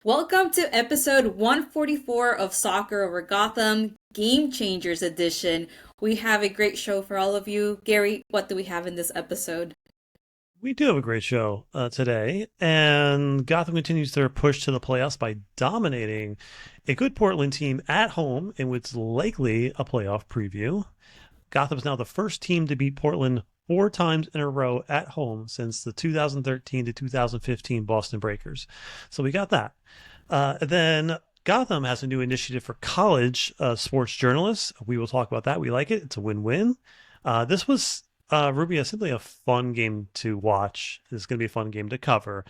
Welcome to episode 144 of Soccer Over Gotham, Game Changers Edition. We have a great show for all of you. Gary, what do we have in this episode? We do have a great show today, and Gotham continues their push to the playoffs by dominating a good Portland team at home in what's likely a playoff preview. Gotham is now the first team to beat Portland four times in a row at home since the 2013 to 2015 Boston Breakers. So we got that. Then Gotham has a new initiative for college sports journalists. We will talk about that. We like it. It's a win-win. This was Ruby, simply a fun game to watch. It's going to be a fun game to cover.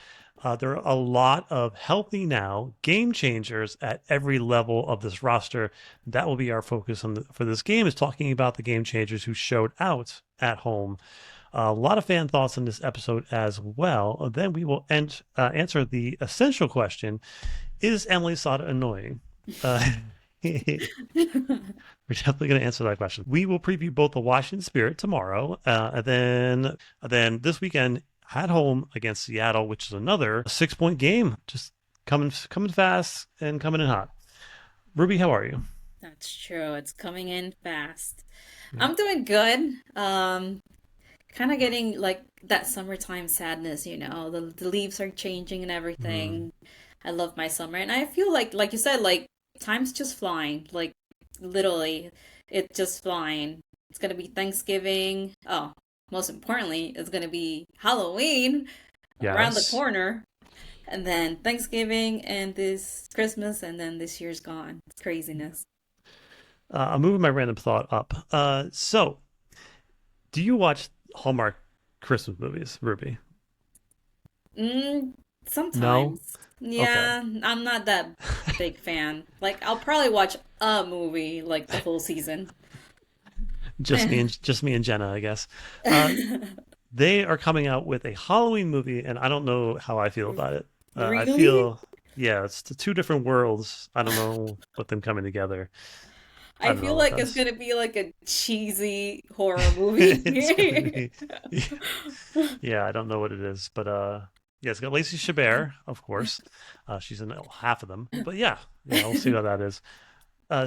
There are a lot of healthy now game changers at every level of this roster. That will be our focus for this game, is talking about the game changers who showed out at home. A lot of fan thoughts in this episode as well. Then we will answer the essential question: is Emily Sonnett annoying? We're definitely going to answer that question. We will preview both the Washington Spirit tomorrow, and then this weekend at home against Seattle, which is another 6-point game. Just coming fast and coming in hot. Ruby, how are you? That's true. It's coming in fast. Yeah. I'm doing good. Kind of getting like that summertime sadness, the leaves are changing and Mm. everything. I love my summer, and I feel like you said, like time's just flying. Like literally, it's just flying. It's gonna be Thanksgiving. Oh, most importantly, it's gonna be Halloween around the Yes. corner, and then Thanksgiving and this Christmas, and then this year's gone. It's craziness. I'm moving my random thought up. So, do you watch Hallmark Christmas movies, Ruby? Mm, No? sometimes. Okay. Yeah, I'm not that big fan. Like, I'll probably watch a movie like the full season. Just me and Jenna, I guess. Uh, they are coming out with a Halloween movie, and I don't know how I feel about it. I Really? feel, yeah, it's the two different worlds. I don't know what them coming together. I I don't feel know what like it's does. gonna be like a cheesy horror It's gonna movie. be, yeah, I don't know what it is, but yeah, it's got Lacey Chabert, of course. She's in half of them, but yeah, we'll see how that is.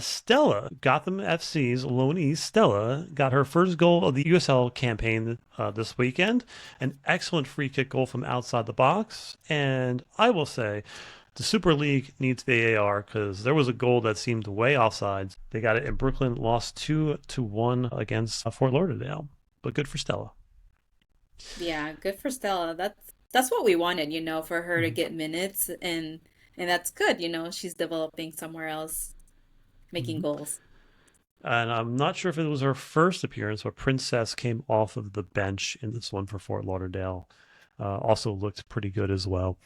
Stella, Gotham FC's loanee Stella, got her first goal of the USL campaign this weekend. An excellent free kick goal from outside the box. And I will say, the Super League needs VAR because there was a goal that seemed way offsides. They got it in Brooklyn, lost 2-1 against Fort Lauderdale. But good for Stella. Yeah, good for Stella. That's what we wanted, for her to Mhm. get minutes, and that's good, she's developing somewhere else, making Mhm. goals. And I'm not sure if it was her first appearance, but Princess came off of the bench in this one for Fort Lauderdale. Also looked pretty good as well.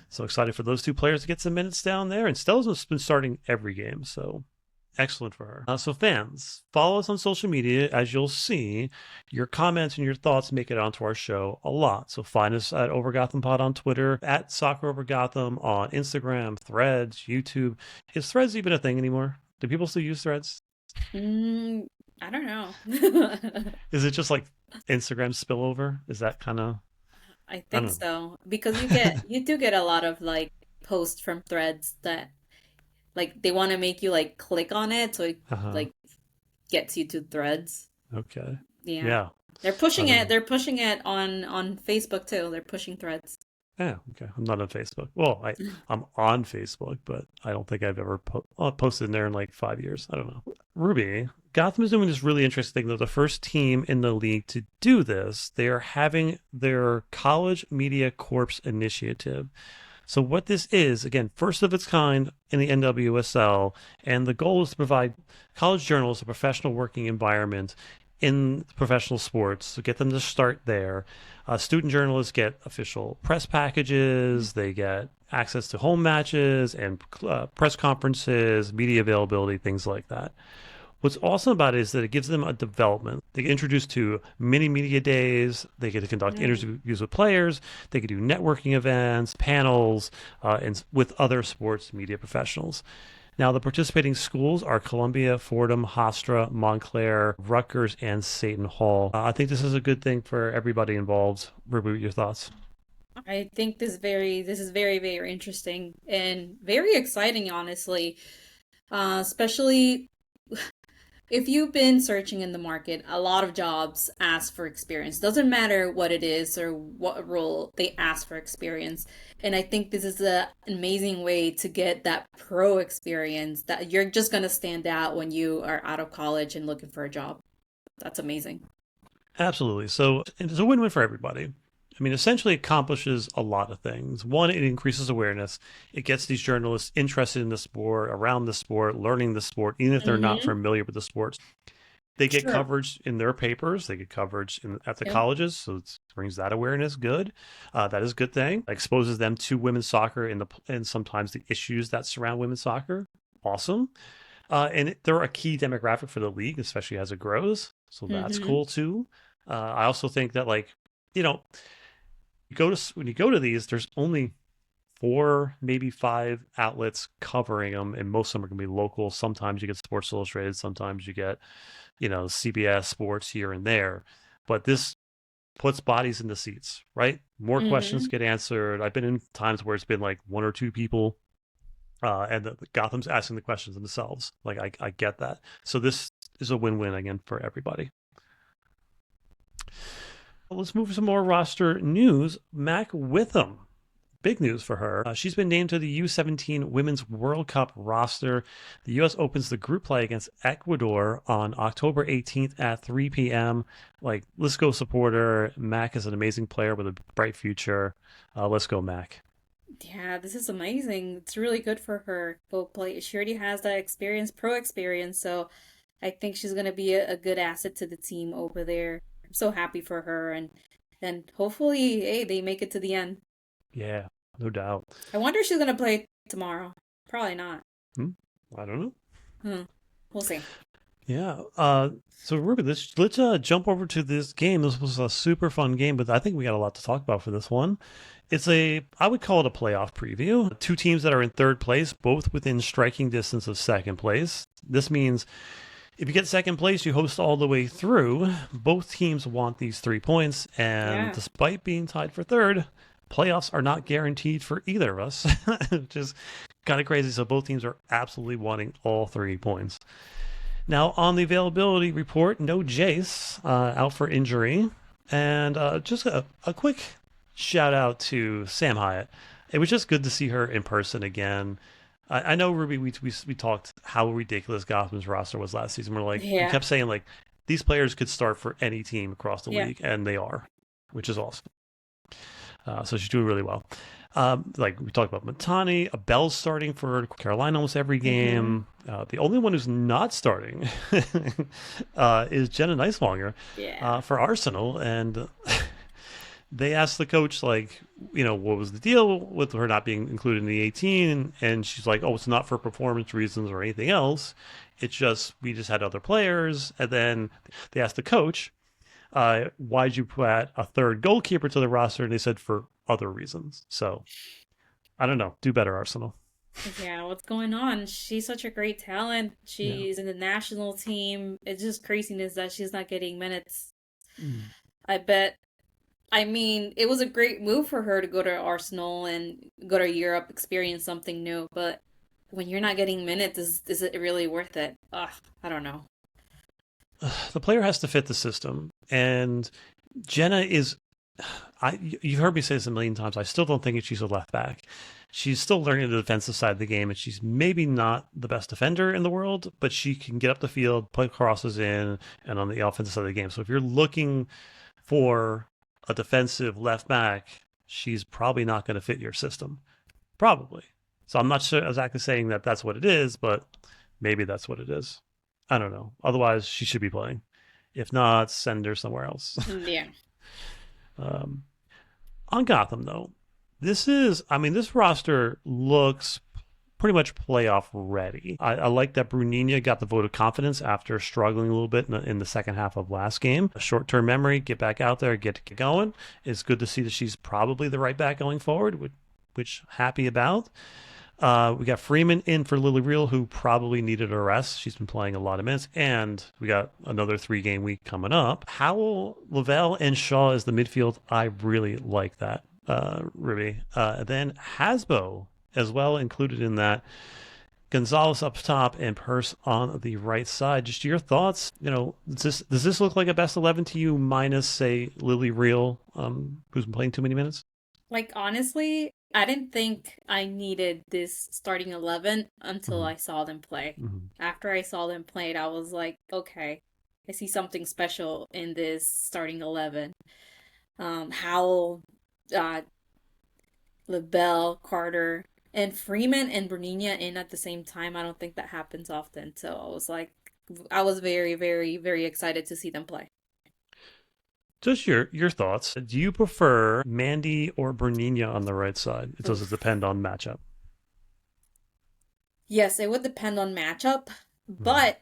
So excited for those two players to get some minutes down there. And Stella's been starting every game, so excellent for her. So fans, follow us on social media. As you'll see, your comments and your thoughts make it onto our show a lot. So find us at Over Gotham Pod on Twitter, at Soccer Over Gotham on Instagram, Threads, YouTube. Is Threads even a thing anymore? Do people still use Threads? Mm, I don't know. Is it just like Instagram spillover? Is that kind of, I I think don't so because know. you do get a lot of like posts from threads that like they want to make you like click on it so it Uh-huh. like gets you to threads. Okay. Yeah. Yeah. They're I pushing don't it. know. They're pushing it on Facebook too. They're pushing threads. Yeah. Okay. I'm not on Facebook. Well, I'm on Facebook, but I don't think I've ever posted in there in like 5 years. I don't know. Ruby, Gotham is doing this really interesting thing. They're the first team in the league to do this. They are having their College Media Corps initiative. So what this is, again, first of its kind in the NWSL, and the goal is to provide college journalists a professional working environment in professional sports, so get them to start there. Student journalists get official press packages, they get access to home matches and press conferences, media availability, things like that. What's awesome about it is that it gives them a development. They get introduced to mini media days. They get to conduct Mm. interviews with players. They can do networking events, panels, and with other sports media professionals. Now, the participating schools are Columbia, Fordham, Hofstra, Montclair, Rutgers, and Seton Hall. I think this is a good thing for everybody involved. Ruby, your thoughts? I think this is very, very interesting and very exciting, honestly. Especially if you've been searching in the market, a lot of jobs ask for experience. Doesn't matter what it is or what role, they ask for experience. And I think this is an amazing way to get that pro experience that you're just going to stand out when you are out of college and looking for a job. That's amazing. Absolutely. So it's a win-win for everybody. I mean, essentially accomplishes a lot of things. One, it increases awareness. It gets these journalists interested in the sport, around the sport, learning the sport, even if they're not Mm-hmm. familiar with the sports. They get Sure. coverage in their papers. They get coverage at the Yep. colleges, so it brings that awareness. Good, that is a good thing. Exposes them to women's soccer and sometimes the issues that surround women's soccer. Awesome, and they're a key demographic for the league, especially as it grows. So that's Mm-hmm. cool too. I also think that you know you go to when you go to these, there's only four, maybe five outlets covering them, and most of them are going to be local. Sometimes you get Sports Illustrated, sometimes you get CBS Sports here and there. But this puts bodies in the seats, right? More questions Mm-hmm. get answered. I've been in times where it's been like one or two people, and the Gotham's asking the questions themselves. Like I get that. So this is a win-win again for everybody. Well, let's move to some more roster news. Mac Witham, big news for her. She's been named to the U17 Women's World Cup roster. The U.S. opens the group play against Ecuador on October 18th at 3 p.m. Like, let's go support her. Mac is an amazing player with a bright future. Let's go, Mac. Yeah, this is amazing. It's really good for her. Both play. She already has that experience, pro experience, so I think she's gonna be a good asset to the team over there. I'm so happy for her, and hopefully, hey, they make it to the end. Yeah, no doubt. I wonder if she's gonna play tomorrow. Probably not. Hmm? I don't know. Hmm. We'll see. Yeah. So Ruby, let's jump over to this game. This was a super fun game, but I think we got a lot to talk about for this one. I would call it a playoff preview. Two teams that are in third place, both within striking distance of second place. This means if you get second place, you host all the way through. Both teams want these 3 points, and Yeah. despite being tied for third, playoffs are not guaranteed for either of us, which is kind of crazy. So both teams are absolutely wanting all 3 points. Now, on the availability report, no Jace out for injury. And just a quick shout out to Sam Hyatt. It was just good to see her in person again. I know, Ruby, we talked how ridiculous Gotham's roster was last season. We Yeah. kept saying, like, these players could start for any team across the Yeah. league, and they are, which is awesome. So she's doing really well. Like we talked about Matani, Abel's starting for Carolina almost every Mm-hmm. game. The only one who's not starting is Jenna Nicelonger Yeah. for Arsenal, and they asked the coach, like, what was the deal with her not being included in the 18, and she's like, oh, it's not for performance reasons or anything else. It's just we just had other players, and then they asked the coach, why'd you put a third goalkeeper to the roster? And they said for other reasons. So I don't know. Do better, Arsenal. Yeah, what's going on? She's such a great talent. Yeah. She's in the national team. It's just craziness that she's not getting minutes. Mm. I bet. I mean, it was a great move for her to go to Arsenal and go to Europe, experience something new. But when you're not getting minutes, is it really worth it? Ugh, I don't know. The player has to fit the system. And Jenna is, you've heard me say this a million times. I still don't think she's a left back. She's still learning the defensive side of the game, and she's maybe not the best defender in the world, but she can get up the field, put crosses in, and on the offensive side of the game. So if you're looking for a defensive left back, she's probably not going to fit your system. Probably. So I'm not sure exactly saying that that's what it is, but maybe that's what it is. I don't know. Otherwise, she should be playing. If not, send her somewhere else. Yeah. um, on Gotham, though, this roster looks pretty much playoff ready. I like that Brunina got the vote of confidence after struggling a little bit in the second half of last game. A short-term memory, get back out there, get going. It's good to see that she's probably the right back going forward, which happy about. We got Freeman in for Lily Real, who probably needed a rest. She's been playing a lot of minutes, and we got another 3 game week coming up. Howell, Lavelle, and Shaw is the midfield. I really like that. Ruby. Then Hasbo as well included in that. Gonzalez up top and Purse on the right side. Just your thoughts. Does this look like a best 11 to you minus say Lily Real, who's been playing too many minutes? Like, honestly, I didn't think I needed this starting 11 until Mm-hmm. I saw them play. Mm-hmm. After I saw them play, I was like, okay, I see something special in this starting 11. Howell, uh, LaBelle, Carter, and Freeman and Bernina in at the same time. I don't think that happens often. So I was like, I was very, very, very excited to see them play. Just your thoughts. Do you prefer Mandy or Bernina on the right side? It does Oof. depend on matchup. Yes, it would depend on matchup, Mm-hmm. but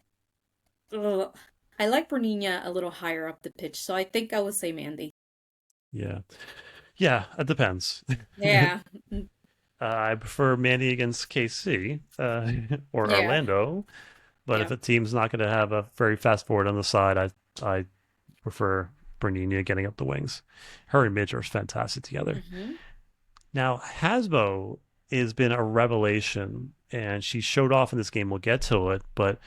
ugh, I like Bernina a little higher up the pitch, so I think I would say Mandy. Yeah, yeah, it depends. Yeah. I prefer Mandy against KC or Yeah. Orlando, but if Yeah. a team's not going to have a very fast forward on the side, I prefer Bernina getting up the wings. Her and Midge are fantastic together. Hmm. Now, Hasbo has been a revelation, and she showed off in this game. We'll get to it, but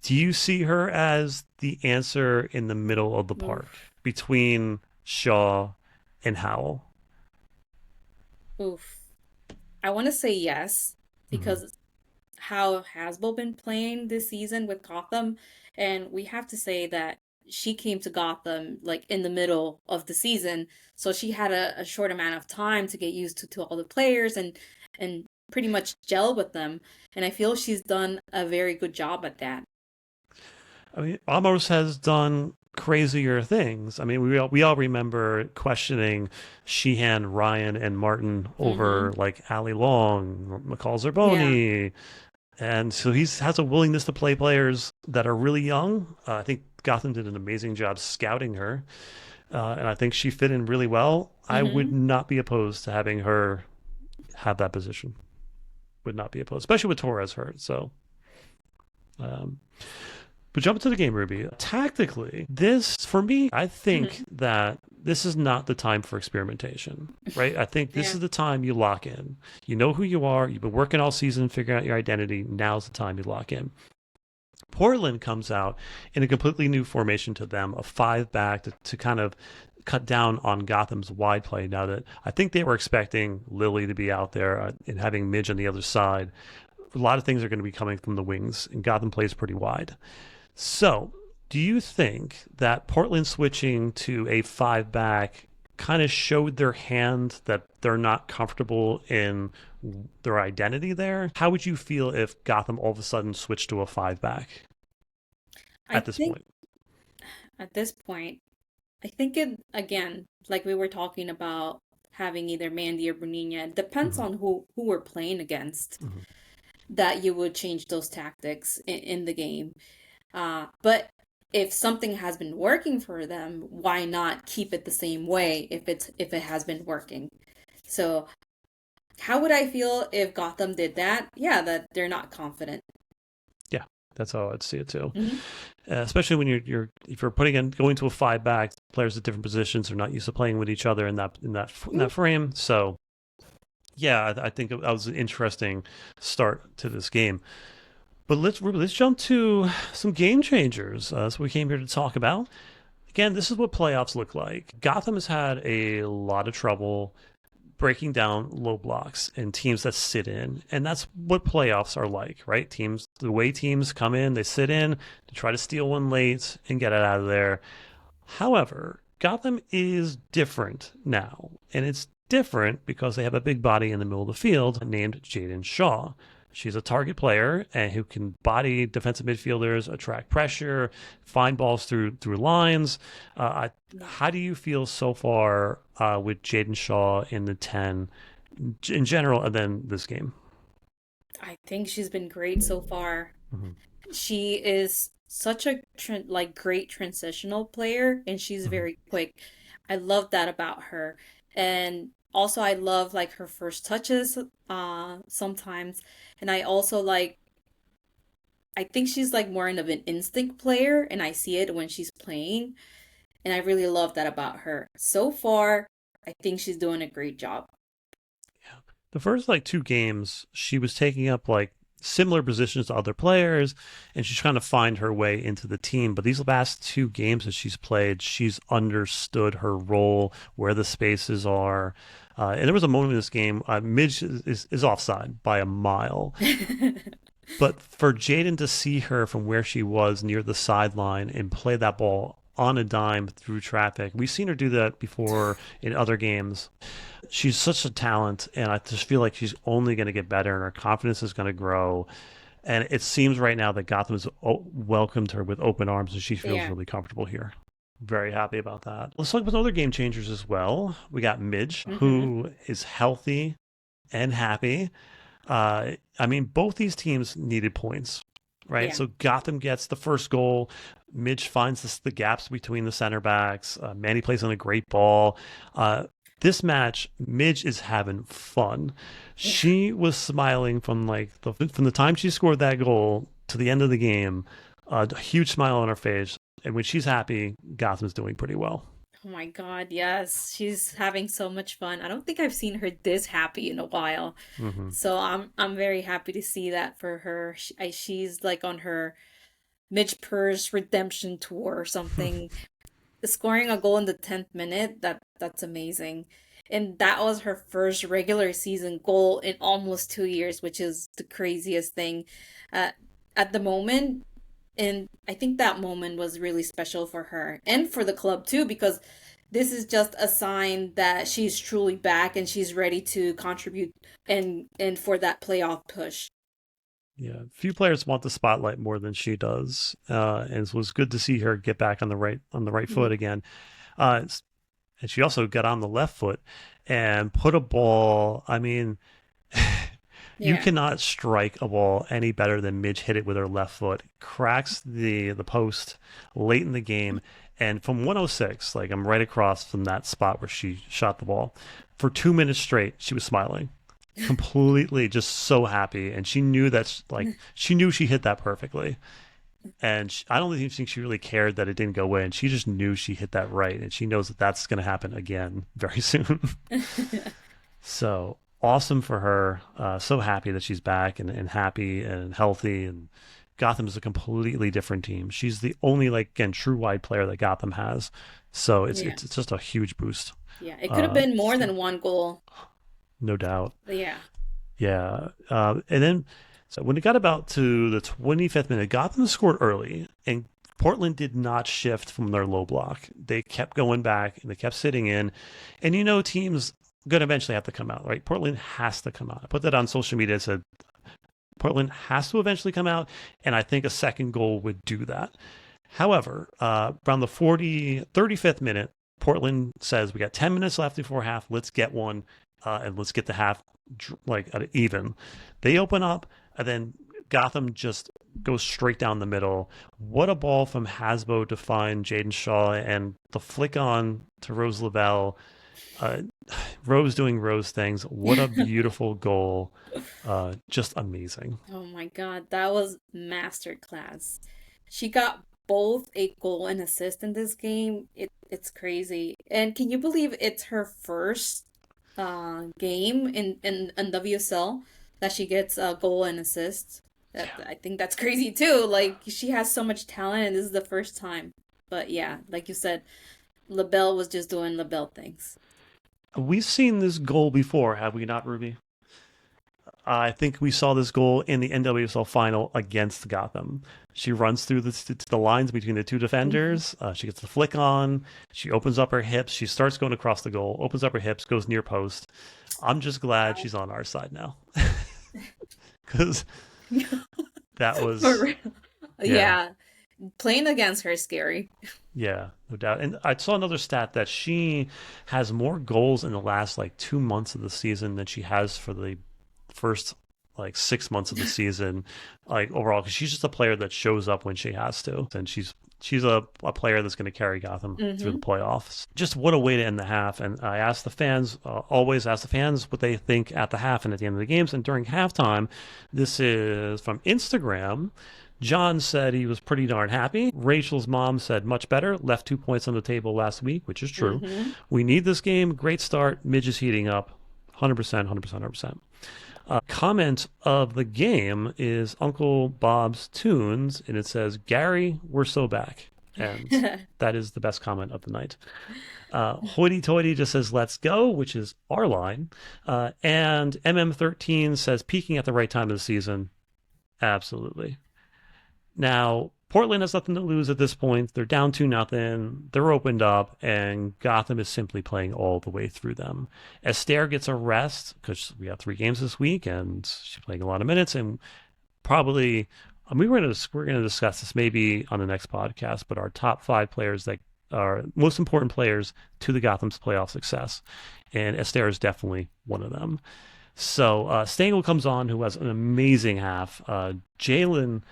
do you see her as the answer in the middle of the park Oof. between Shaw and Howell? Oof. I want to say yes Mm-hmm. because how Hasbro been playing this season with Gotham, and we have to say that she came to Gotham like in the middle of the season, so she had a short amount of time to get used to all the players and pretty much gel with them, and I feel she's done a very good job at that. I mean, Amos has done crazier things. I mean, we all remember questioning Sheehan, Ryan, and Martin Mm-hmm. over like Ali Long, McCall Yeah. Zerboni, and so he's has a willingness to play players that are really young. I think Gotham did an amazing job scouting her, and I think she fit in really well. I would Mm-hmm. not be opposed to having her have that position. Would not be opposed, especially with Torres hurt. So. Um, But jump into the game, Ruby. Tactically, this, for me, I think Mm-hmm. that this is not the time for experimentation, right? I think this Yeah. is the time you lock in. You know who you are. You've been working all season, figuring out your identity. Now's the time you lock in. Portland comes out in a completely new formation to them, a five back to kind of cut down on Gotham's wide play. Now that I think they were expecting Lily to be out there and having Midge on the other side. A lot of things are going to be coming from the wings, and Gotham plays pretty wide. So, do you think that Portland switching to a five back kind of showed their hand that they're not comfortable in their identity there? How would you feel if Gotham all of a sudden switched to a five back I at this think point? at this point, I think it again, like we were talking about having either Mandy or Bonina, it depends Mm-hmm. on who we're playing against Mm-hmm. that you would change those tactics in the game. But if something has been working for them, why not keep it the same way if it has been working? So how would I feel if Gotham did that? Yeah, that they're not confident. Yeah, that's how I'd see it too. Hmm. Especially when you're if you're putting in going to a five back, players at different positions are not used to playing with each other in that frame. So yeah, I think that was an interesting start to this game. But let's jump to some game changers. So we came here to talk about. Again, this is what playoffs look like. Gotham has had a lot of trouble breaking down low blocks and teams that sit in, and that's what playoffs are like, right? Teams, the way teams come in, they sit in to try to steal one late and get it out of there. However, Gotham is different now, and it's different because they have a big body in the middle of the field named Jaden Shaw. She's a target player and who can body defensive midfielders, attract pressure, find balls through lines. Yeah. How do you feel so far with Jaden Shaw in the 10 in general, and then this game? I think she's been great so far. Mm-hmm. She is such a like great transitional player and she's Mm-hmm. very quick. I love that about her. And also I love like her first touches sometimes. And I also like I think she's like more of an instinct player and I see it when she's playing and I really love that about her. So far, I think she's doing a great job. The first like two games, she was taking up like similar positions to other players, and she's trying to find her way into the team. But these last two games that she's played, she's understood her role, where the spaces are. And there was a moment in this game, Midge is offside by a mile. But for Jaden to see her from where she was near the sideline and play that ball on a dime through traffic, we've seen her do that before in other games. She's such a talent, and I just feel like she's only going to get better, and her confidence is going to grow. And it seems right now that Gotham has welcomed her with open arms, and she feels Yeah. really comfortable here. Very happy about that. Let's talk about other game changers as well. We got Midge, Hmm. who is healthy and happy. I mean, both these teams needed points, right? Yeah. So Gotham gets the first goal. Midge finds the gaps between the center backs. Manny plays on a great ball. Uh, this match, Midge is having fun. Yeah. She was smiling from the time she scored that goal to the end of the game. A huge smile on her face, and when she's happy, Gotham's doing pretty well. Oh my God, yes. She's having so much fun. I don't think I've seen her this happy in a while. Hmm. So I'm very happy to see that for her. She's like on her Midge Purr's redemption tour or something. Scoring a goal in the 10th minute, that's amazing. And that was her first regular season goal in almost 2 years, which is the craziest thing. Uh, at the moment, and I think that moment was really special for her and for the club too, because this is just a sign that she's truly back and she's ready to contribute and for that playoff push. Yeah, few players want the spotlight more than she does, and it was good to see her get back on the right foot Mhm. again. Uh, and she also got on the left foot and put a ball. I mean, you Yeah. cannot strike a ball any better than Midge hit it with her left foot. Cracks the post late in the game, and from 106, like I'm right across from that spot where she shot the ball. For 2 minutes straight, she was smiling, completely just so happy, and she knew she knew she hit that perfectly. And I don't even think she really cared that it didn't go in. She just knew she hit that right, and she knows that that's going to happen again very soon. So awesome for her. So happy that she's back and happy and healthy. And Gotham is a completely different team. She's the only like again true wide player that Gotham has. So it's Yeah. it's, it's just a huge boost. Yeah. It could have been more than one goal. No doubt. Yeah. Yeah. And then so when it got about to the 25th minute, Gotham scored early, and Portland did not shift from their low block. They kept going back and they kept sitting in. And teams going to eventually have to come out, right? Portland has to come out. I put that on social media. I said Portland has to eventually come out, and I think a second goal would do that. However, around the 35th minute, Portland says we got 10 minutes left before half. Let's get one, and let's get the half like at even. They open up, and then Gotham just goes straight down the middle. What a ball from Hasbo to find Jaden Shaw, and the flick on to Rose Lavelle. Uh, Rose doing Rose things. What a beautiful goal. Just amazing. Oh my God, that was masterclass. She got both a goal and assist in this game. It's crazy. And can you believe it's her first game in WSL that she gets a goal and assist? I think that's crazy too. Like she has so much talent and this is the first time. But yeah, like you said, LaBelle was just doing LaBelle things. We've seen this goal before, have we not, Ruby? I think we saw this goal in the NWSL final against Gotham. She runs through the lines between the two Mhm. defenders. She gets the flick on. She opens up her hips. She starts going across the goal, opens up her hips, goes near post. I'm just glad she's on our side now. Because that For was, real. yeah, Yeah, playing against her is scary. yeah, no doubt. And I saw another stat that she has more goals in the last like 2 months of the season than she has for the first like 6 months of the season, like overall, because she's just a player that shows up when she has to, and she's a player that's going to carry Gotham through the Hmm. playoffs. Just what a way to end the half. And I asked the fans, always ask the fans what they think at the half and at the end of the games and during halftime. This is from Instagram. John said he was pretty darn happy. Rachel's mom said much better. Left 2 points on the table last week, which is true. Mm-hmm. We need this game. Great start. Midge is heating up. 100%, 100%, 100%. Comment of the game is Uncle Bob's Tunes, and it says, Gary, we're so back. And that is the best comment of the night. Hoity Toity just says, let's go, which is our line. And MM13 says, peaking at the right time of the season. Absolutely. Now, Portland has nothing to lose at this point. They're down 2-0. They're opened up, and Gotham is simply playing all the way through them. Esther gets a rest because we have 3 games this week, and she's playing a lot of minutes. And probably, we're gonna discuss this maybe on the next podcast, but our top 5 players that are most important players to the Gotham's playoff success, and Esther is definitely one of them. So Stengel comes on, who has an amazing half. Jalen,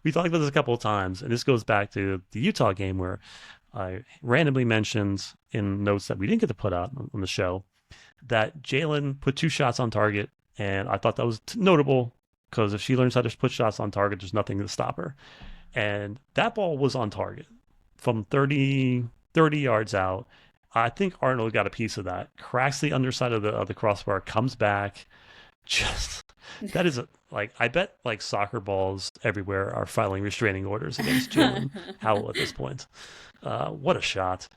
we talked about this a couple of times, and this goes back to the Utah game where I randomly mentioned in notes that we didn't get to put out on the show that Jalen put 2 shots on target, and I thought that was notable because if she learns how to put shots on target, there's nothing to stop her. And that ball was on target from 30 yards out. I think Arnold got a piece of that. Cracks the underside of the crossbar, comes back. Just that is like I bet like soccer balls everywhere are filing restraining orders against Jalen Howell at this point. What a shot!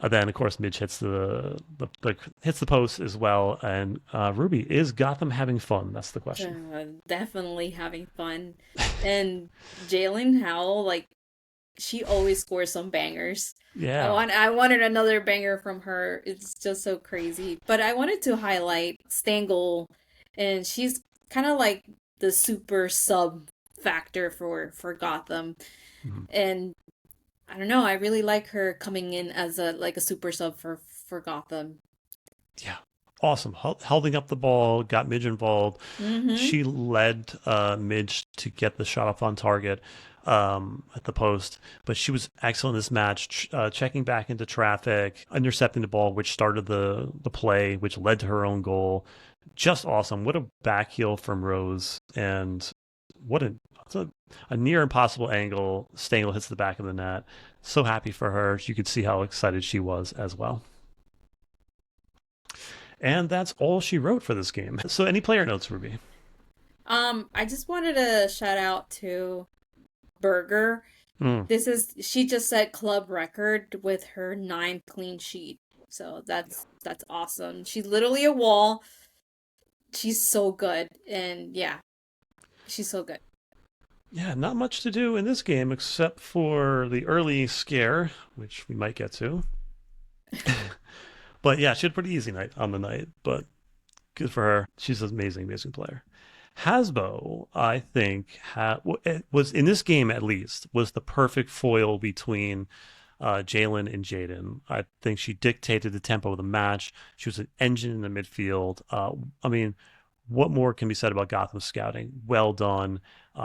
Then of course Midge hits hits the post as well. And Ruby, is Gotham having fun? That's the question. Definitely having fun. And Jalen Howell, like, she always scores some bangers. Yeah. I wanted another banger from her. It's just so crazy. But I wanted to highlight Stengel, and she's kind of like the super sub factor for Gotham. Mhm. And I don't know, I really like her coming in as a super sub for Gotham. Yeah. Awesome. Holding up the ball, got Midge involved. Mm-hmm. She led Midge to get the shot off on target at the post, but she was excellent in this match, checking back into traffic, intercepting the ball, which started the play, which led to her own goal. Just awesome. What a back heel from Rose, and what a near impossible angle. Stengel hits the back of the net. So happy for her. You could see how excited she was as well. And that's all she wrote for this game. So, any player notes, Ruby? I just wanted to shout out to Berger. Mm. She just set club record with her 9th clean sheet. So that's awesome. She's literally a wall. She's so good. And yeah, she's so good. Yeah, not much to do in this game except for the early scare, which we might get to. But yeah, she had a pretty easy night on the night, but good for her. She's an amazing, amazing player. Hasbo, I think, it was in this game at least, was the perfect foil between Jalen and Jaden. I think she dictated the tempo of the match. She was an engine in the midfield. I mean, what more can be said about Gotham scouting? Well done.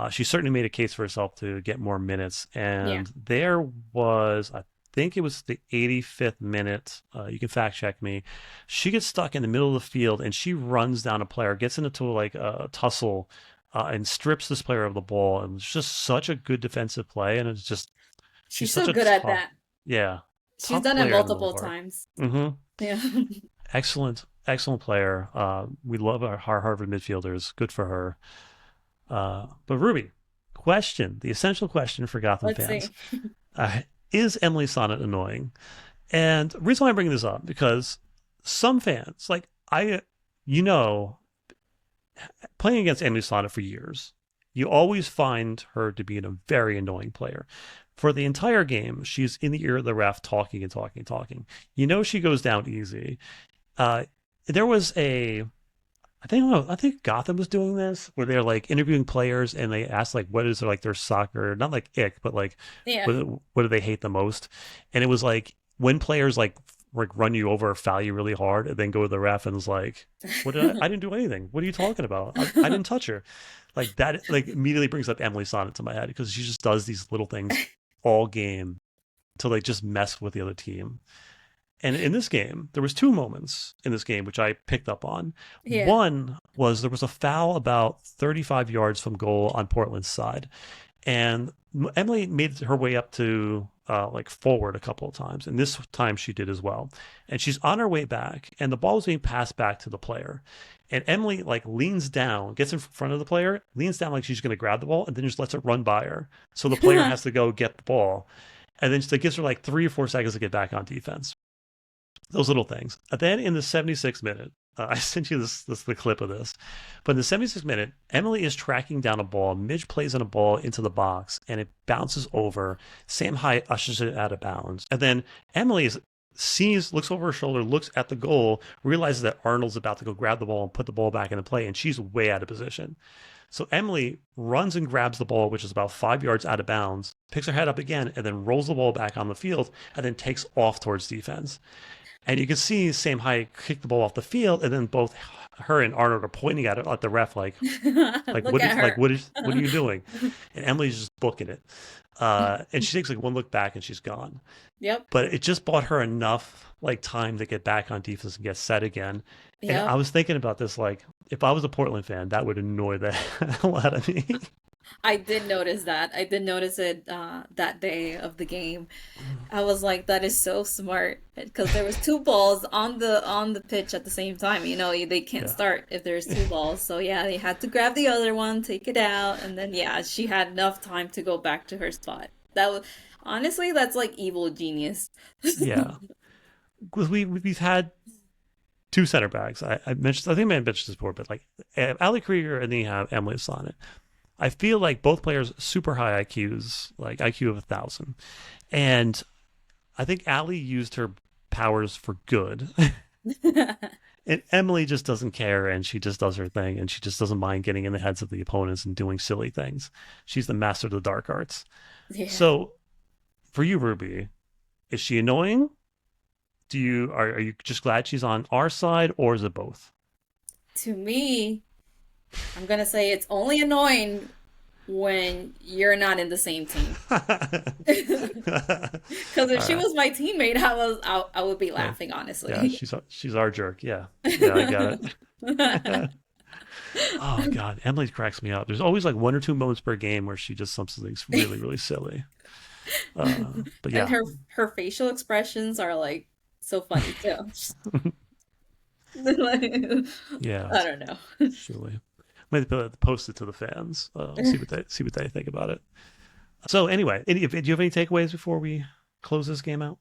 She certainly made a case for herself to get more minutes. Yeah. And there was, I think it was the 85th minute. You can fact check me. She gets stuck in the middle of the field and she runs down a player, gets into like a tussle, and strips this player of the ball. And it's just such a good defensive play. And it's just, she's She's such so a good at tough, that. yeah, She's tough done it player in the middle multiple part. times. Mm-hmm. Yeah. Excellent, excellent player. We love our Harvard midfielders. Good for her. But Ruby, question, the essential question for Gotham Let's fans. see. Uh, is Emily Sonnett annoying? And the reason why I'm bringing this up, because some fans, like you know, playing against Emily Sonnett for years, you always find her to be a very annoying player. For the entire game, she's in the ear of the ref talking and talking and talking. You know she goes down easy. Uh, there was I think Gotham was doing this where they're like interviewing players and they asked like what is their soccer, not like ick, but like Yeah. what do they hate the most? And it was like when players like run you over or foul you really hard and then go to the ref and is like, I didn't do anything. What are you talking about? I didn't touch her. Like that like immediately brings up Emily Sonnett to my head because she just does these little things all game to like just mess with the other team. And in this game, there was two moments in this game which I picked up on. Yeah. One was there was a foul about 35 yards from goal on Portland's side, and Emily made her way up to like forward a couple of times, and this time she did as well. And she's on her way back, and the ball is being passed back to the player. And Emily like leans down, gets in front of the player, leans down like she's going to grab the ball, and then just lets it run by her. So the player has to go get the ball, and then it gives her like 3 or 4 seconds to get back on defense. Those little things. Then in the 76th minute, I sent you this the clip of this, but in the 76th minute, Emily is tracking down a ball. Midge plays in a ball into the box, and it bounces over. Sam Hyatt ushers it out of bounds, and then Emily looks over her shoulder, looks at the goal, realizes that Arnold's about to go grab the ball and put the ball back into play, and she's way out of position. So Emily runs and grabs the ball, which is about 5 yards out of bounds, picks her head up again, and then rolls the ball back on the field, and then takes off towards defense. And you can see Sam Hyatt kick the ball off the field, and then both her and Arnold are pointing at it at the ref, like Look at her. what are you doing? And Emily's just booking it, and she takes like one look back and she's gone. Yep. But it just bought her enough like time to get back on defense and get set again. And I Yep. was thinking about this, like if I was a Portland fan, that would annoy the hell out of me. I did notice that. I did notice it that day of the game. I was like, that is so smart because there was two balls on the pitch at the same time. You know, they can't Yeah, start if there's two balls. So yeah, they had to grab the other one, take it out, and then yeah, she had enough time to go back to her spot. That was honestly, that's like evil genius. yeah. Because we've had two center backs. I mentioned, I think I mentioned this before, but like Ali Krieger and then you have Emily Sonnett. I feel like both players super high IQs, like IQ of 1,000, and I think Ali used her powers for good, and Emily just doesn't care, and she just does her thing, and she just doesn't mind getting in the heads of the opponents and doing silly things. She's the master of the dark arts. Yeah. So for you, Ruby, is she annoying? Are you just glad she's on our side, or is it both? To me, I'm gonna say it's only annoying when you're not in the same team. Because if All she right. was my teammate, I would be Yeah. laughing, Yeah, honestly. she's our jerk. Yeah. Yeah, I got it. Oh God, Emily cracks me up. There's always like 1 or 2 moments per game where she does something really, really silly. But And yeah, her facial expressions are like so funny too. Like, yeah, I don't know. surely. Maybe post it to the fans. See what they think about it. So anyway, do you have any takeaways before we close this game out?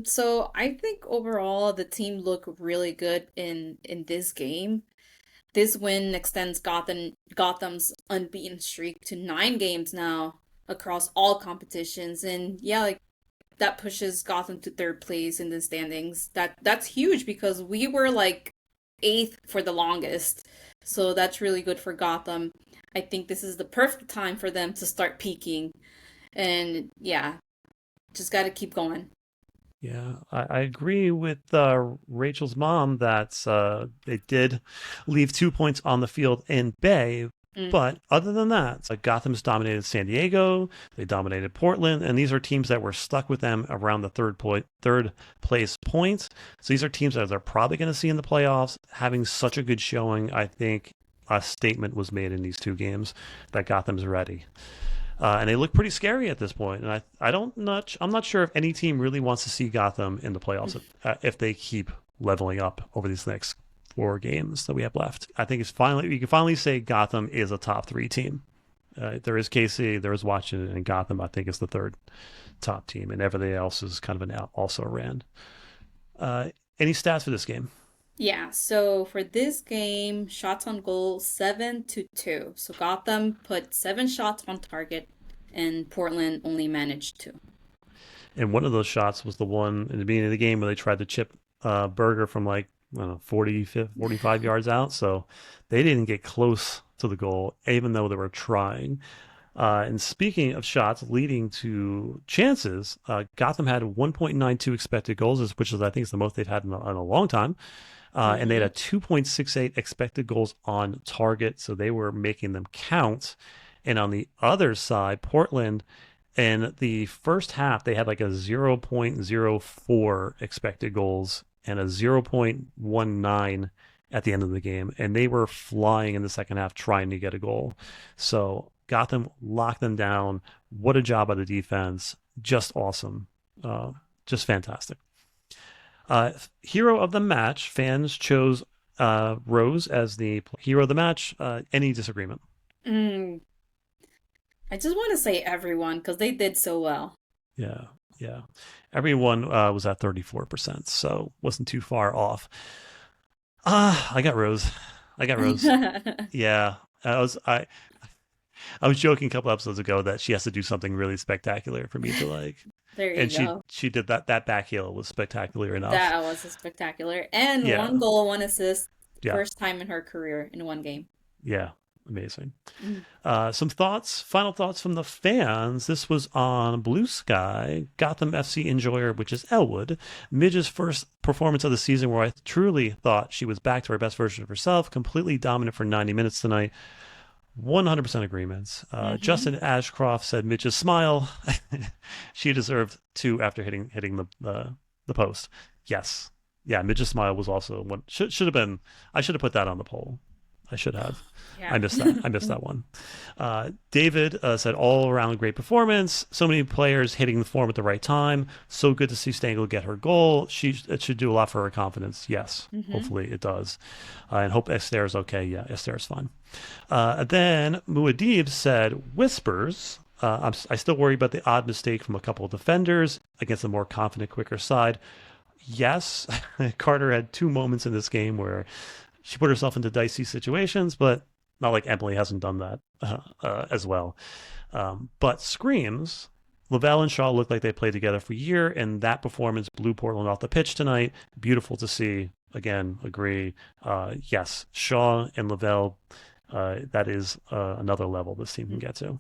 So I think overall the team looked really good in this game. This win extends Gotham's unbeaten streak to 9 games now across all competitions. And yeah, like that pushes Gotham to third place in the standings. That's huge because we were like eighth for the longest. So that's really good for Gotham. I think this is the perfect time for them to start peaking. And yeah, just got to keep going. Yeah, I agree with Rachel's mom that they did leave 2 points on the field in Bay. Mm. But other than that, like Gotham's dominated San Diego, they dominated Portland, and these are teams that were stuck with them around the third place point. So these are teams that they're probably going to see in the playoffs. Having such a good showing, I think a statement was made in these two games that Gotham's ready. And they look pretty scary at this point. And I'm not sure if any team really wants to see Gotham in the playoffs if they keep leveling up over these next 4 games that we have left. I think we can finally say Gotham is a top 3 team. There is KC, there is Washington, and Gotham. I think is the third top team, and everything else is kind of an also ran. Any stats for this game? Yeah, so for this game, shots on goal 7-2. So Gotham put 7 shots on target, and Portland only managed two. And one of those shots was the one in the beginning of the game where they tried to chip Berger from like I don't know 45 yards out. So they didn't get close to the goal, even though they were trying. And speaking of shots leading to chances, Gotham had 1.92 expected goals, which is I think is the most they've had in a long time. And they had Hmm. a 2.68 expected goals on target, so they were making them count. And on the other side, Portland In the first half, they had like a 0.04 expected goals and a 0.19 at the end of the game. And they were flying in the second half trying to get a goal. So Gotham locked them down. What a job by the defense. Just awesome. Uh, just fantastic. Hero of the match, fans chose Rose as the hero of the match. Any disagreement? Mm, I just want to say everyone because they did so well. Yeah, yeah. Everyone was at 34%, so wasn't too far off. I got Rose. I got Rose. Yeah, I was joking a couple episodes ago that she has to do something really spectacular for me to like, There you and she go. she did that. That back heel was spectacular enough. That was a spectacular. And one Yeah, goal, one assist, yeah, first time in her career in one game. yeah. Amazing. Mm. Some thoughts, final thoughts from the fans. This was on Blue Sky, Gotham FC enjoyer, which is Elwood. Midge's first performance of the season where I truly thought she was back to her best version of herself, completely dominant for 90 minutes tonight. 100% agreements. Hmm. Justin Ashcroft said Midge's smile. She deserved two after hitting the post. Yes. Yeah, Midge's smile was also one. Should have been. I should have put that on the poll. I should have. I Yeah. missed that. I missed that one. David said all around great performance. So many players hitting the form at the right time. So good to see Stengel get her goal. It should do a lot for her confidence. Yes, Hmm. hopefully it does. And hope Esther's okay. Yeah, Esther's fine. Then Muad'Dib said whispers. I still worry about the odd mistake from a couple of defenders against a more confident, quicker side. Yes, Carter had two moments in this game where she put herself into dicey situations, but not like Emily hasn't done that as well. But screams, Lavelle and Shaw looked like they played together for a year, and that performance blew Portland off the pitch tonight. Beautiful to see. Again, agree. Yes, Shaw and Lavelle, that is another level this team can get to.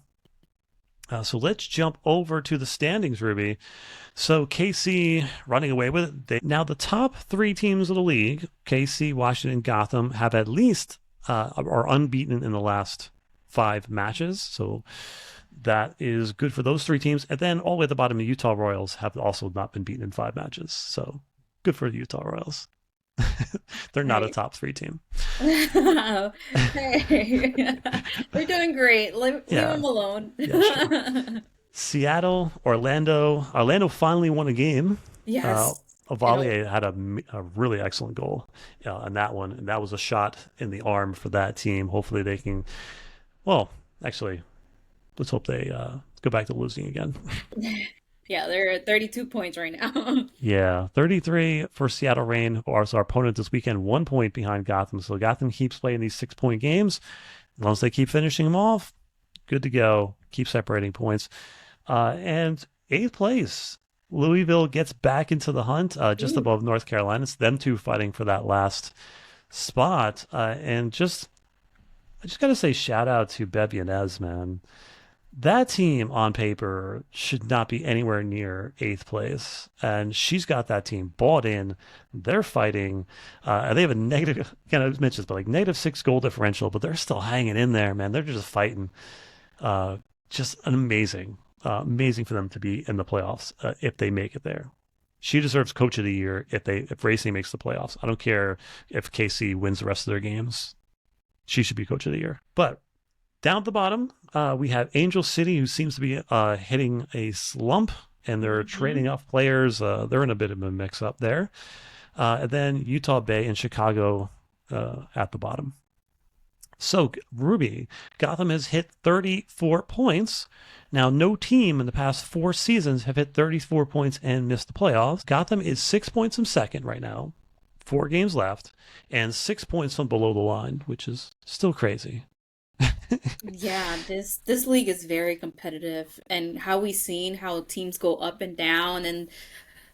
So let's jump over to the standings, Ruby. So KC running away with it. Now the top three teams of the league, KC, Washington, Gotham, have at least are unbeaten in the last five matches. So that is good for those three teams. And then all the way at the bottom, the Utah Royals have also not been beaten in five matches. So good for the Utah Royals. They're not a Hey. top three team. Hey. They're doing great. Leave Yeah, them alone. yeah, sure. Seattle, Orlando. Orlando finally won a game. Uh, Yes. And Avalier had a really excellent goal on that one, and that was a shot in the arm for that team. Hopefully, they can. Well, actually, let's hope they go back to losing again. yeah, they're at 32 points right now. Yeah, 33 for Seattle Reign, who are our opponent this weekend, 1 point behind Gotham. So Gotham keeps playing these 6 point games. As long as they keep finishing them off, good to go. Keep separating points. And eighth place, Louisville gets back into the hunt, just Ooh. above North Carolina. It's them two fighting for that last spot. I just got to say, shout out to Bev Yanez, man. That team on paper should not be anywhere near eighth place. And she's got that team bought in. They're fighting. And they have a negative, kind of mentions, but like -6 goal differential, but they're still hanging in there, man. They're just fighting. Uh, just an amazing for them to be in the playoffs if they make it there. She deserves Coach of the Year if Racing makes the playoffs. I don't care if KC wins the rest of their games. She should be Coach of the Year. But down at the bottom, we have Angel City, who seems to be hitting a slump, and they're Hmm. trading off players. They're in a bit of a mix-up there. And then Utah Bay and Chicago at the bottom. So, Ruby, Gotham has hit 34 points. Now, no team in the past 4 seasons have hit 34 points and missed the playoffs. Gotham is 6 points from second right now, 4 games left, and 6 points from below the line, which is still crazy. Yeah, this league is very competitive, and how we seen how teams go up and down, and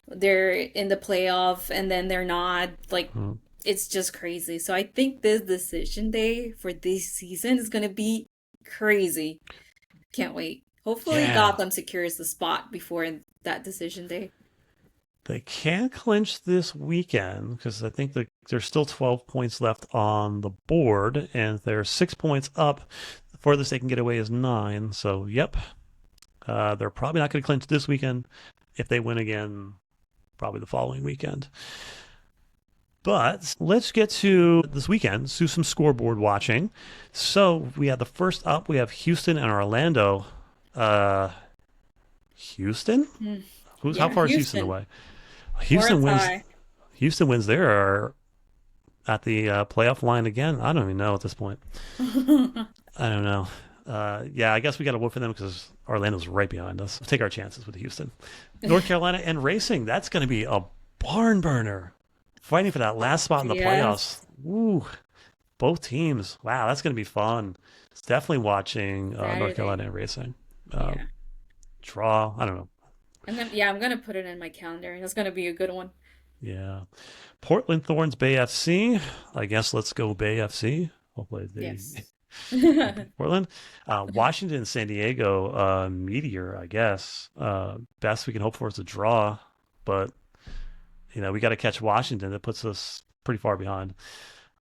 they're in the playoff, and then they're not. Like, Hmm. it's just crazy. So I think this decision day for this season is gonna be crazy. Can't wait. Hopefully, Yeah, Gotham secures the spot before that decision day. they can't clinch this weekend because I think there's still 12 points left on the board, and they're 6 points up. The furthest they can get away is 9. So, yep, They're probably not going to clinch this weekend. If they win again, probably the following weekend. But let's get to this weekend, do some scoreboard watching. So we have the first up, we have Houston and Orlando. Uh, Houston? Mm. How Yeah, far is Houston Houston away? or a Houston wins. tie. Houston wins there at the playoff line again. I don't even know at this point. I don't know. Yeah, I guess we got to vote for them because Orlando's right behind us. We'll take our chances with Houston. North Carolina and Racing. That's going to be a barn burner. Fighting for that last spot in the playoffs. Yes, Ooh, both teams. Wow, that's going to be fun. It's definitely watching North Saturday. Carolina and Racing. Uh, Yeah. Draw. I don't know. I'm gonna put it in my calendar. That's gonna be a good one. Yeah. Portland Thorns Bay FC. I guess let's go Bay FC. Hopefully Yes. they beat Portland. Washington San Diego Meteor, I guess. Best we can hope for is a draw, but we got to catch Washington. That puts us pretty far behind.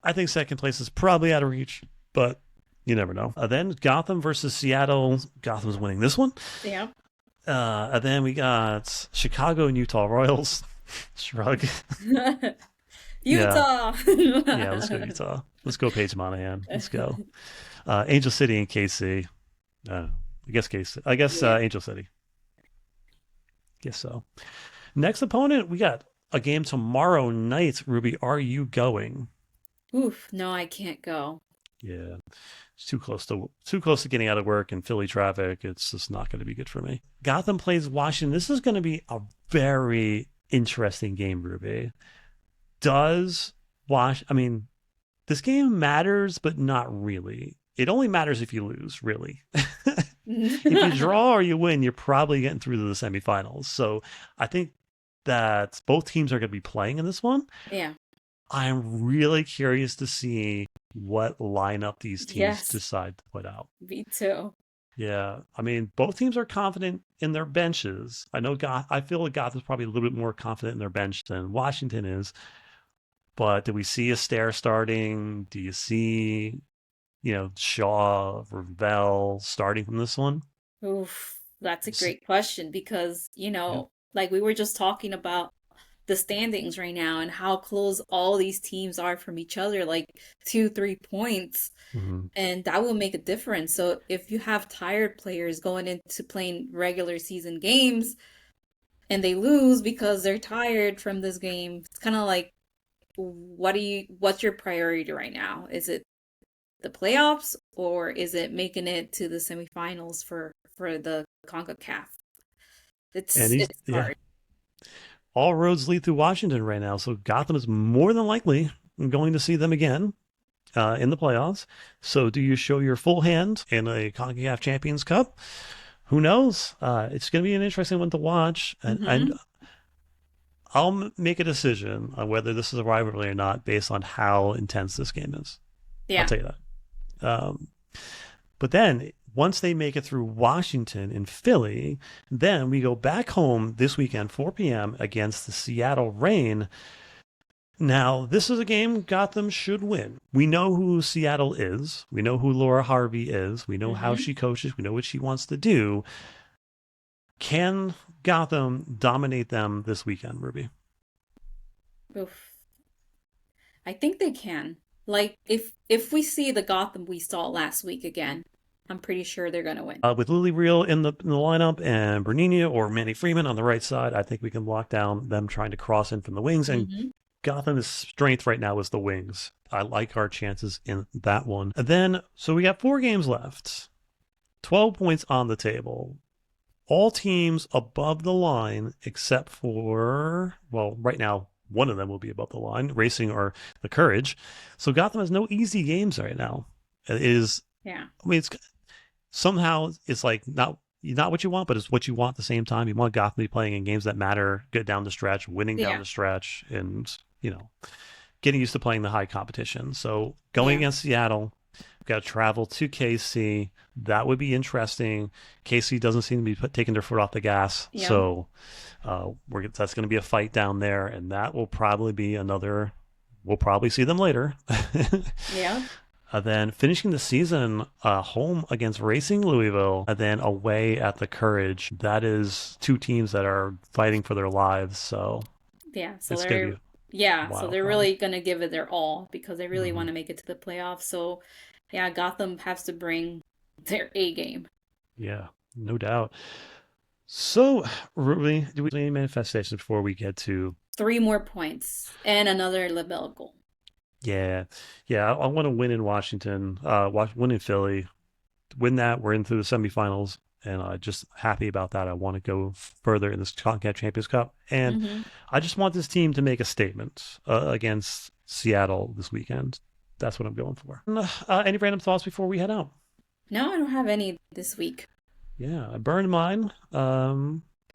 I think second place is probably out of reach, but you never know. Then Gotham versus Seattle. Gotham's winning this one. Yeah. And then we got Chicago and Utah Royals. Shrug. Yeah. Utah. Yeah, let's go Utah. Let's go Paige Monahan. Let's go. Angel City and KC. I guess KC. I guess Yeah. Angel City. Guess so. Next opponent, we got a game tomorrow night. Ruby, are you going? Oof. No, I can't go. Yeah, it's too close to getting out of work and Philly traffic. It's just not going to be good for me. Gotham plays Washington. This is going to be a very interesting game, Ruby. I mean, this game matters, but not really. It only matters if you lose, really. If you draw or you win, you're probably getting through to the semifinals. So I think that both teams are going to be playing in this one. Yeah. I'm really curious to see what lineup these teams Yes. decide to put out. Me too. Yeah, I mean, both teams are confident in their benches. I feel like Gotham's probably a little bit more confident in their bench than Washington is. But do we see a Stair starting? Do you see, Shaw, Ravel starting from this one? Oof. That's a S- great question because, Yeah. like we were just talking about the standings right now and how close all these teams are from each other, like 2, 3 points. hmm And that will make a difference. So if you have tired players going into playing regular season games and they lose because they're tired from this game, it's kind of like, what's your priority right now? Is it the playoffs or is it making it to the semifinals for the CONCACAF? And It's yeah, hard. all roads lead through Washington right now. So Gotham is more than likely going to see them again in the playoffs. So do you show your full hand in a CONCACAF Champions Cup? Who knows? It's going to be an interesting one to watch. And Hmm. I'll make a decision on whether this is a rivalry or not based on how intense this game is. I'll Yeah. tell you that. But then once they make it through Washington and Philly, then we go back home this weekend, 4 p.m. against the Seattle Reign. Now, this is a game Gotham should win. We know who Seattle is. We know who Laura Harvey is. We know how Hmm. she coaches. We know what she wants to do. Can Gotham dominate them this weekend, Ruby? Oof. I think they can. Like if we see the Gotham we saw last week again, I'm pretty sure they're gonna win. With Lily Real in the lineup and Bernini or Manny Freeman on the right side, I think we can lock down them trying to cross in from the wings. And Hmm. Gotham's strength right now is the wings. I like our chances in that one. And then, so we got 4 games left, 12 points on the table. All teams above the line, except for, well, right now, one of them will be above the line, Racing or the Courage. So Gotham has no easy games right now. It is, Yeah. I mean, it's somehow it's like not what you want, but it's what you want at the same time. You want Gotham to be playing in games that matter, get down the stretch, winning down Yeah. the stretch, and getting used to playing the high competition. So going Yeah. against Seattle, we've got to travel to KC. That would be interesting. KC doesn't seem to be taking their foot off the gas, Yeah. so that's going to be a fight down there, and that will probably be another. We'll probably see them later. Yeah. Then finishing the season home against Racing Louisville, and then away at the Courage. That is two teams that are fighting for their lives. So Yeah, so it's going to be they're a yeah, so wild they're ride. really gonna give it their all because they really Hmm. want to make it to the playoffs. So yeah, Gotham has to bring their A game. Yeah, no doubt. So, Ruby, do we have any manifestations before we get to? 3 more points and another Labelle goal. Yeah, yeah, I want to win in Washington, win in Philly, win that. We're into the semifinals, and just happy about that. I want to go further in this CONCACAF Champions Cup, and Hmm. I just want this team to make a statement against Seattle this weekend. That's what I'm going for. Any random thoughts before we head out? No, I don't have any this week. Yeah, I burned mine.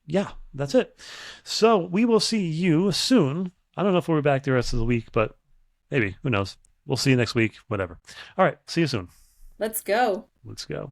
Yeah, that's it. So we will see you soon. I don't know if we'll be back the rest of the week, but maybe. Who knows? We'll see you next week. Whatever. All right. See you soon. Let's go. Let's go.